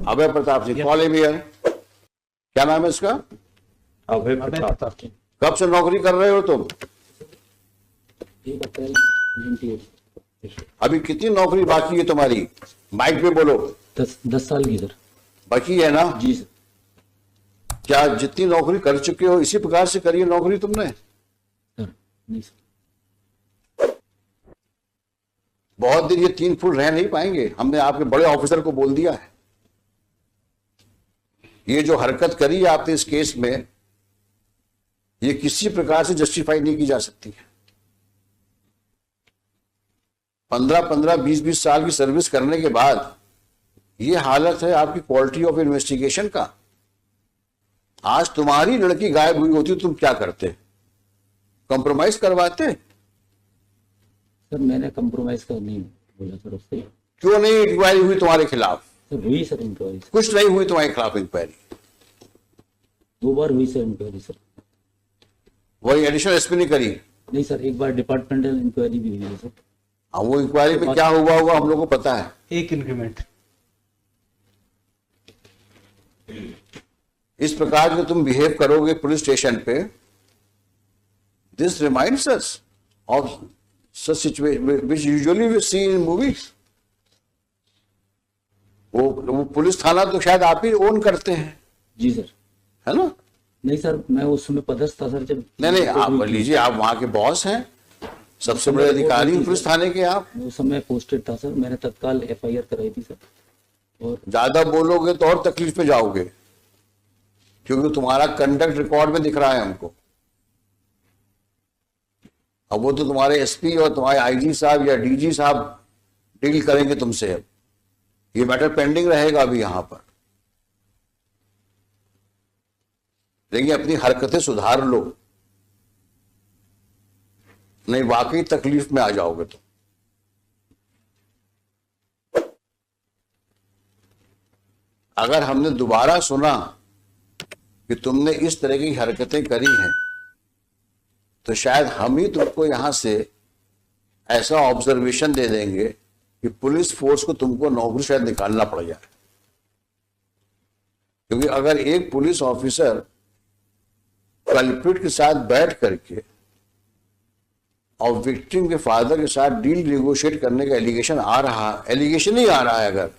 Abhay Pratap Singh, call him here. क्या नाम है इसका? अभय प्रताप सिंह। कब से नौकरी कर रहे हो तुम? 1 अप्रैल 98। अभी कितनी नौकरी बाकी है तुम्हारी? माइक पे बोलो। 10 साल की सर। बाकी है ना? जी सर। क्या जितनी नौकरी कर चुके हो इसी प्रकार से करी है नौकरी तुमने? सर नहीं सर। बहुत दिन ये 3 फुट रह नहीं पाएंगे। हमने आपके बड़े ऑफिसर को बोल दिया है। ये जो हरकत करी है आपने इस केस में, ये किसी प्रकार से जस्टिफाई नहीं की जा सकती है। 15-15, 20-20 साल की सर्विस करने के बाद ये हालत है आपकी क्वालिटी ऑफ इन्वेस्टिगेशन का। आज तुम्हारी लड़की गायब हुई होती तो तुम क्या करते? कंप्रोमाइज करवाते? सर मैंने कंप्रोमाइज कर नहीं बोला सर उससे। क्यों नहीं इंक्वायरी हुई तुम्हारे खिलाफ? सर हुई सर इंक्वायरी। कुछ नहीं हुई तुम्हारे खिलाफ इंक्वायरी? 2 बार हुई सर इंक्वायरी सर। वही एडिशनल एसपी ने करी? नहीं सर, एक बार डिपार्टमेंटल इंक्वायरी भी हुई है सर। अब वो इंक्वायरी में क्या हुआ होगा हम लोग को पता है। 1 इंक्रीमेंट। इस प्रकार जो तुम बिहेव करोगे पुलिस स्टेशन पे, this reminds us of such situation which usually we see in movies. वो पुलिस थाना तो शायद आप ही ओन करते हैं, जी सर। है ना? नहीं सर, मैं उस समय पदस्थ था सर जब। नहीं, आप लीजिए, आप वहां के बॉस हैं, सबसे बड़े अधिकारी पुलिस थाने के आप। उस समय पोस्टेड था सर, मैंने तत्काल FIR कराई थी सर। और ज्यादा बोलोगे तो और तकलीफ में जाओगे, क्योंकि तुम्हारा कंडक्ट रिकॉर्ड में दिख रहा है हमको। अब वो तो तुम्हारे SP और तुम्हारे IG साहब या DG साहब डील करेंगे तुमसे। अब ये मैटर पेंडिंग रहेगा अभी यहां पर। लेकिन अपनी हरकतें सुधार लो, नहीं वाकई तकलीफ में आ जाओगे तुम। अगर हमने दोबारा सुना कि तुमने इस तरह की हरकतें करी हैं, तो शायद हम ही तुमको यहां से ऐसा ऑब्जर्वेशन दे देंगे कि पुलिस फोर्स को तुमको नौकरी शायद निकालना पड़ जाए। क्योंकि अगर एक पुलिस ऑफिसर कल्प्रिट के साथ बैठ करके और विक्टिम के फादर के साथ डील नेगोशिएट करने का एलिगेशन आ रहा, एलिगेशन ही आ रहा है, अगर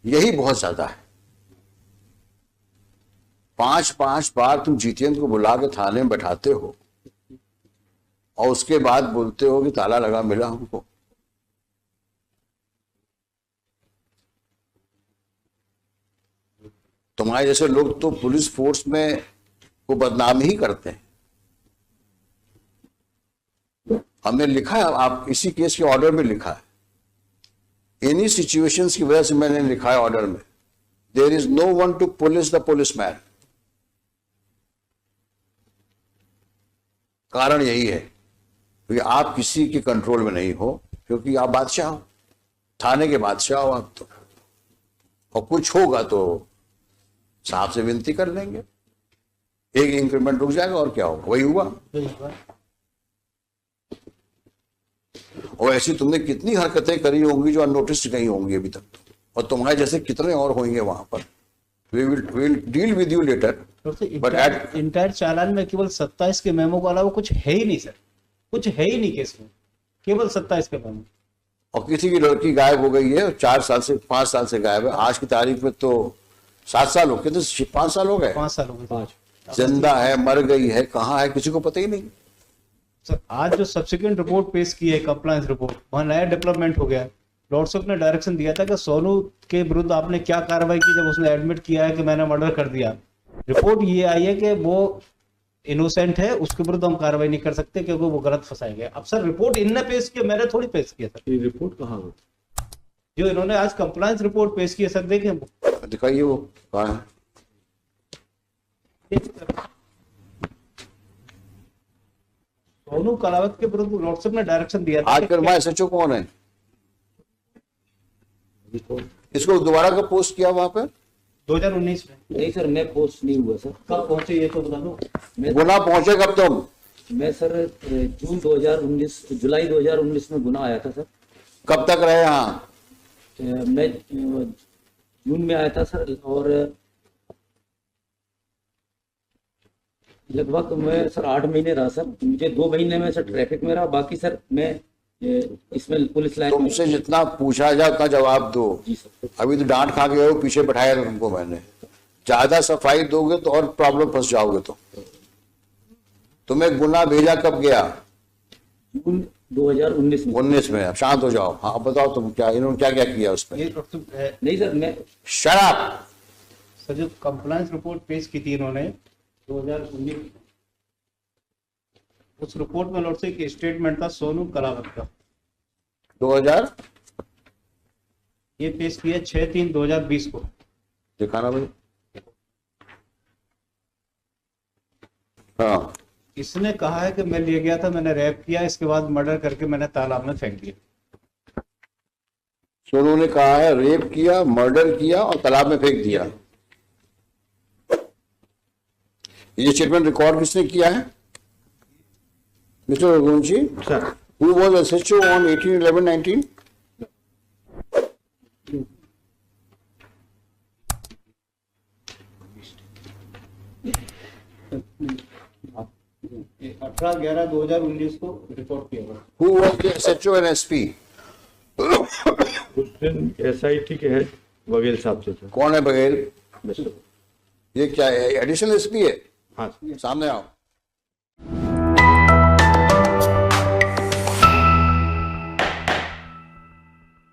यही बहुत ज्यादा है। 5-5 बार तुम GTN को बुला के थाने में बैठाते हो और उसके बाद बोलते हो कि ताला लगा मिला हमको। तुम्हारे जैसे लोग तो पुलिस फोर्स में को बदनाम ही करते हैं। हमने लिखा है, आप इसी केस के ऑर्डर में लिखा है, इन्हीं सिचुएशंस की वजह से मैंने लिखा है ऑर्डर में, there is no one to police the policeman. कारण यही है क्योंकि आप किसी के कंट्रोल में नहीं हो, क्योंकि आप बादशाह हो, थाने के बादशाह हो आप तो। और कुछ होगा तो साहब से विनती कर लेंगे, 1 इंक्रीमेंट रुक जाएगा और क्या होगा। वही हुआ। और ऐसी तुमने कितनी हरकतें करी होंगी जो अननोटिस्ड गई होंगी अभी तक, और तुम्हारे जैसे कितने और होंगे वहां पर। We will deal with you later. But entire challan में केवल 27 के मेमो के अलावा कुछ है ही नहीं सर, कुछ है ही नहीं केस में, केवल 27 के मेमो। और किसी की लड़की गायब हो गई है, 4 साल से 5 साल से गायब है। आज की तारीख में तो 7 साल हो गए, तो 5 साल हो गए। 5 साल हो गए। 5 जिंदा है, मर गई है, कहाँ है, किसी को पता ही नहीं। सर आज जो सब्सिक्वेंट रिपोर्ट पेश की है, कंप्लायंस रिपोर्ट, वहाँ नया डेवलपमेंट हो गया। लॉर्डशिप ने डायरेक्शन दिया था कि सोनू के विरुद्ध आपने क्या कार्रवाई की जब उसने एडमिट किया है कि मैंने मर्डर कर दिया। रिपोर्ट ये आई है कि वो इनोसेंट है, उसके विरुद्ध हम कार्रवाई नहीं कर सकते क्योंकि वो गलत फंसाए गए। अब सर रिपोर्ट इनने पेश किया, मैंने थोड़ी पेश किया सर। ये रिपोर्ट कहाँ हो जो इन्होंने आज कंप्लायंस रिपोर्ट पेश की है सर, देखें दिखाइए वो कहाँ है। सोनू कलावत के विरुद्ध लॉर्डशिप ने डायरेक्शन दिया था। आज फिर SHO कौन है? इसको दोबारा कब पोस्ट किया वहां पर? 2019 में। नहीं सर, मैं पोस्ट नहीं हुआ सर। कब पहुंचे ये तो बता दो। गुना पहुंचे कब तुम? मैं सर जुलाई 2019 में गुना आया था सर। कब तक रहे यहाँ? मैं जून में आया था सर, और लगभग मैं सर 8 महीने रहा सर। मुझे 2 महीने में सर ट्रैफिक में रहा, बाकी सर मैं इसमें पुलिस लाइन में। तुमसे जितना पूछा जाए उतना जवाब दो। जी सर। अभी तो डांट खा गए हो, पीछे बैठाया था तुमको मैंने। ज्यादा सफाई दोगे तो और प्रॉब्लम फंस जाओगे। तो तुम्हें गुना भेजा कब गया? जून 2019 में। 19 में। अब शांत हो जाओ। हाँ, अब बताओ तुम क्या, इन्होंने क्या क्या किया उसमें? ये डॉक्टर साहब, नहीं सर, मैं शराब। सर जो कंप्लायंस रिपोर्ट पेश की थी इन्होंने 2019, उस रिपोर्ट में लॉर्ड से एक स्टेटमेंट था सोनू कलावत का, 2000 ये पेश किया 6/3/2020 को। दिखाना भाई। हाँ, इसने कहा है कि मैं ले गया था, मैंने रैप किया, इसके बाद मर्डर करके मैंने तालाब में फेंक दिया। सोनू ने कहा है रेप किया, मर्डर किया और तालाब में फेंक दिया। ये स्टेटमेंट रिकॉर्ड किसने किया है? Mister Raghuvanshi sir, who was SHO on 18/11/19? 18/11/2019 को रिपोर्ट किया हुआ। Who was the SHO and SP? उस दिन SIT के हेड वकील साहब से थे। कौन है बघेल? मिस्टर, ये क्या है? एडिशनल एसपी है? हाँ सामने आओ।